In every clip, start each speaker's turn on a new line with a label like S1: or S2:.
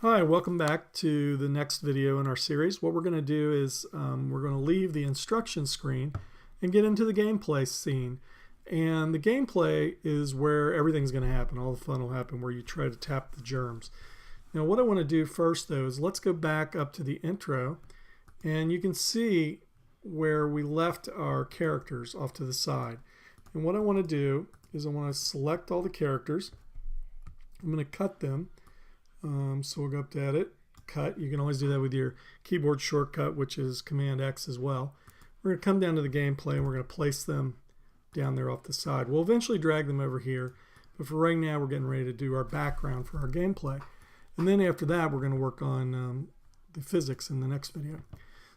S1: Hi, welcome back to the next video in our series. What we're going to do is we're going to leave the instruction screen and get into the gameplay scene. And the gameplay is where everything's going to happen. All the fun will happen where you try to tap the germs. Now what I want to do first though is let's go back up to the intro, and you can see where we left our characters off to the side. And what I want to do is I want to select all the characters. I'm going to cut them. So we'll go up to edit, cut. You can always do that with your keyboard shortcut, which is Command X as well. We're going to come down to the gameplay and we're going to place them down there off the side. We'll eventually drag them over here, but for right now we're getting ready to do our background for our gameplay. And then after that we're going to work on the physics in the next video.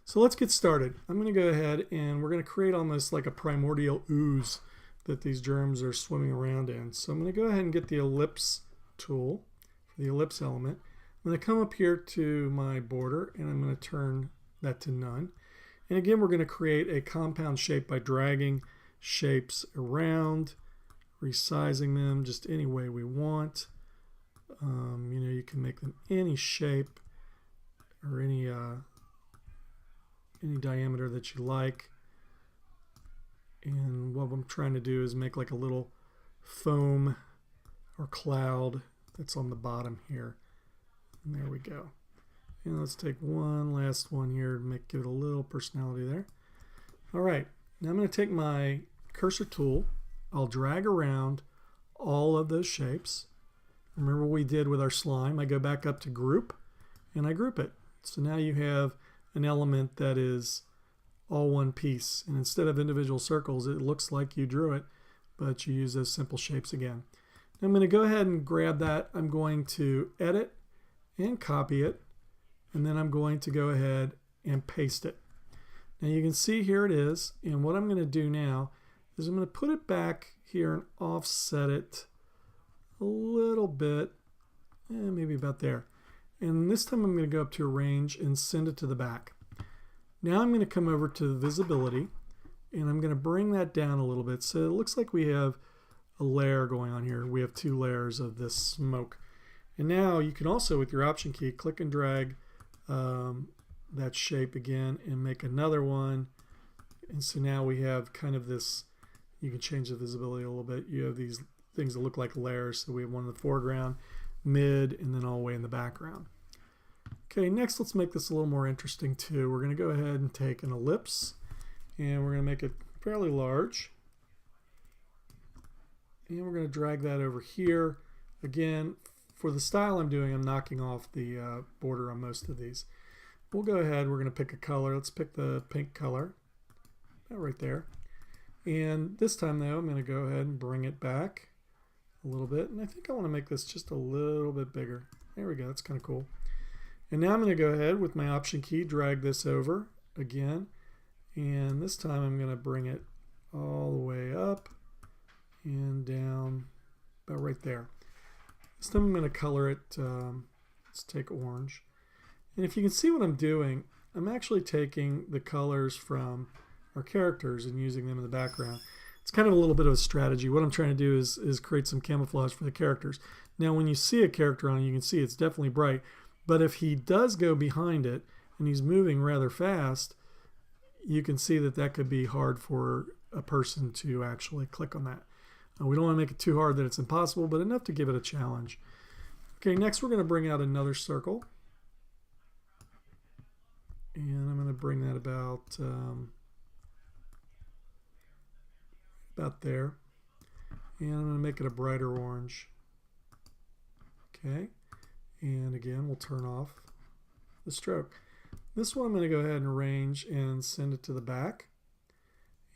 S1: So let's get started. I'm going to go ahead and we're going to create almost like a primordial ooze that these germs are swimming around in. So I'm going to go ahead and get the ellipse tool, the ellipse element. I'm going to come up here to my border and I'm going to turn that to none. And again, we're going to create a compound shape by dragging shapes around, resizing them just any way we want. You can make them any shape or any diameter that you like. And what I'm trying to do is make like a little foam or cloud that's on the bottom here. And there we go. And let's take one last one here to give it a little personality there. All right, now I'm going to take my cursor tool. I'll drag around all of those shapes. Remember what we did with our slime. I go back up to group and I group it. So now you have an element that is all one piece. And instead of individual circles, it looks like you drew it, but you use those simple shapes again. I'm going to go ahead and grab that. I'm going to edit and copy it, and then I'm going to go ahead and paste it. Now you can see here it is, and what I'm going to do now is I'm going to put it back here and offset it a little bit, maybe about there. And this time I'm going to go up to Arrange and send it to the back. Now I'm going to come over to Visibility, and I'm going to bring that down a little bit so it looks like we have a layer going on here. We have two layers of this smoke. And now you can also, with your Option key, click and drag that shape again and make another one. And so now we have kind of this, you can change the visibility a little bit. You have these things that look like layers. So we have one in the foreground, mid, and then all the way in the background. Okay, next let's make this a little more interesting too. We're going to go ahead and take an ellipse and we're going to make it fairly large. And we're going to drag that over here. Again, for the style I'm doing, I'm knocking off the border on most of these. We'll go ahead, we're going to pick a color. Let's pick the pink color, right there. And this time though, I'm going to go ahead and bring it back a little bit. And I think I want to make this just a little bit bigger. There we go, that's kind of cool. And now I'm going to go ahead with my Option key, drag this over again. And this time I'm going to bring it all the way up and down about right there. This time I'm going to color it, let's take orange. And if you can see what I'm doing, I'm actually taking the colors from our characters and using them in the background. It's kind of a little bit of a strategy. What I'm trying to do is create some camouflage for the characters. Now when you see a character on it, you can see it's definitely bright, but if he does go behind it and he's moving rather fast, you can see that that could be hard for a person to actually click on that. We don't want to make it too hard that it's impossible, but enough to give it a challenge. Okay, next we're going to bring out another circle. And I'm going to bring that about there. And I'm going to make it a brighter orange. Okay, and again, we'll turn off the stroke. This one I'm going to go ahead and arrange and send it to the back.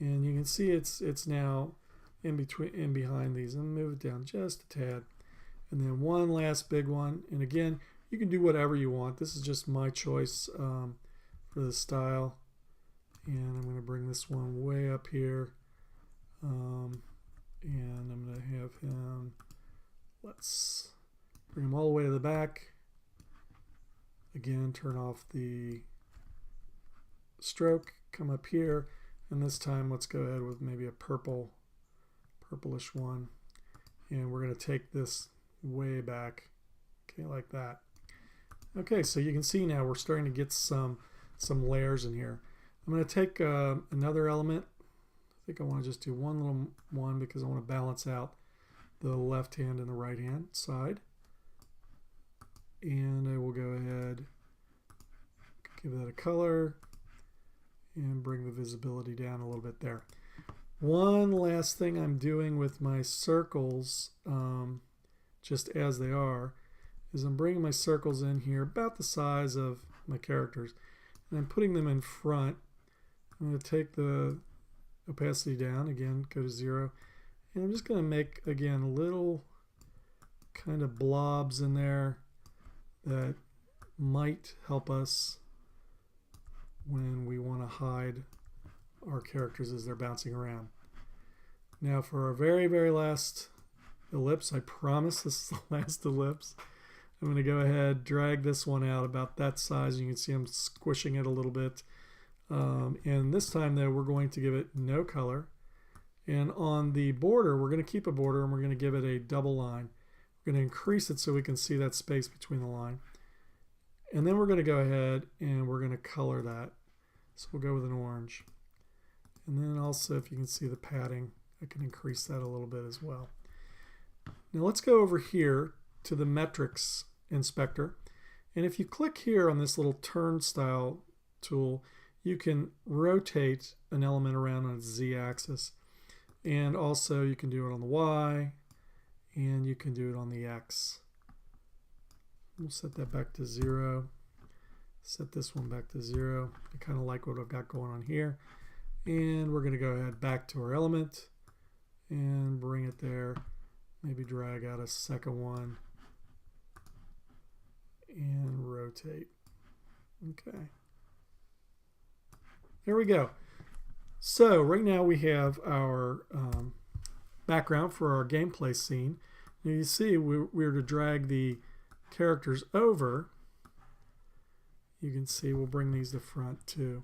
S1: And you can see it's now in behind these, and move it down just a tad. And then one last big one, and again you can do whatever you want. This is just my choice for the style, and I'm going to bring this one way up here, and I'm going to have him, let's bring him all the way to the back. Again, turn off the stroke, come up here, and this time let's go ahead with maybe a purplish one, and we're going to take this way back, okay, like that. Okay, so you can see now we're starting to get some layers in here. I'm going to take another element. I think I want to just do one little one because I want to balance out the left hand and the right hand side. And I will go ahead, give that a color, and bring the visibility down a little bit there. One last thing I'm doing with my circles, just as they are, is I'm bringing my circles in here about the size of my characters, and I'm putting them in front. I'm going to take the opacity down, again, go to 0, and I'm just going to make, again, little kind of blobs in there that might help us when we want to hide our characters as they're bouncing around. Now for our very, very last ellipse, I promise this is the last ellipse, I'm going to go ahead, drag this one out about that size. You can see I'm squishing it a little bit. And this time though, we're going to give it no color. And on the border, we're going to keep a border and we're going to give it a double line. We're going to increase it so we can see that space between the line. And then we're going to go ahead and we're going to color that. So we'll go with an orange. And then also, if you can see the padding, I can increase that a little bit as well. Now let's go over here to the metrics inspector. And if you click here on this little turnstile tool, you can rotate an element around on its z-axis. And also you can do it on the y, and you can do it on the x. We'll set that back to 0. Set this one back to 0. I kind of like what I've got going on here. And we're going to go ahead back to our element and bring it there. Maybe drag out a second one and rotate. Okay. There we go. So right now we have our background for our gameplay scene. Now you see we're to drag the characters over. You can see we'll bring these to front too.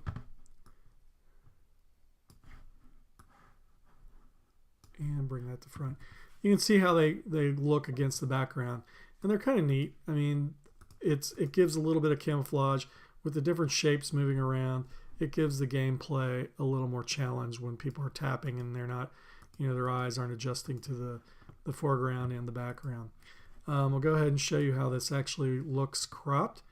S1: And bring that to front. You can see how they look against the background. And they're kind of neat. I mean, it gives a little bit of camouflage with the different shapes moving around. It gives the gameplay a little more challenge when people are tapping and they're not, their eyes aren't adjusting to the foreground and the background. We'll go ahead and show you how this actually looks cropped.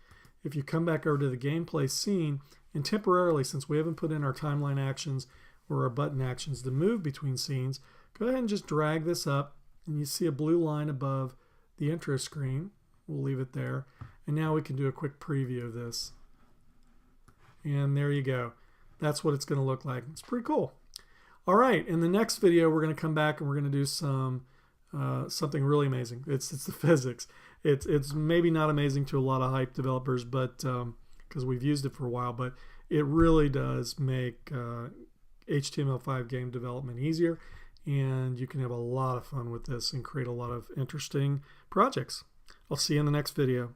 S1: If you come back over to the gameplay scene, and temporarily, since we haven't put in our timeline actions or our button actions to move between scenes, go ahead and just drag this up, and you see a blue line above the intro screen. We'll leave it there. And now we can do a quick preview of this. And there you go. That's what it's going to look like. It's pretty cool. All right, in the next video, we're going to come back and we're going to do something really amazing. It's the physics. It's maybe not amazing to a lot of hype developers, but because we've used it for a while, but it really does make HTML5 game development easier, and you can have a lot of fun with this and create a lot of interesting projects. I'll see you in the next video.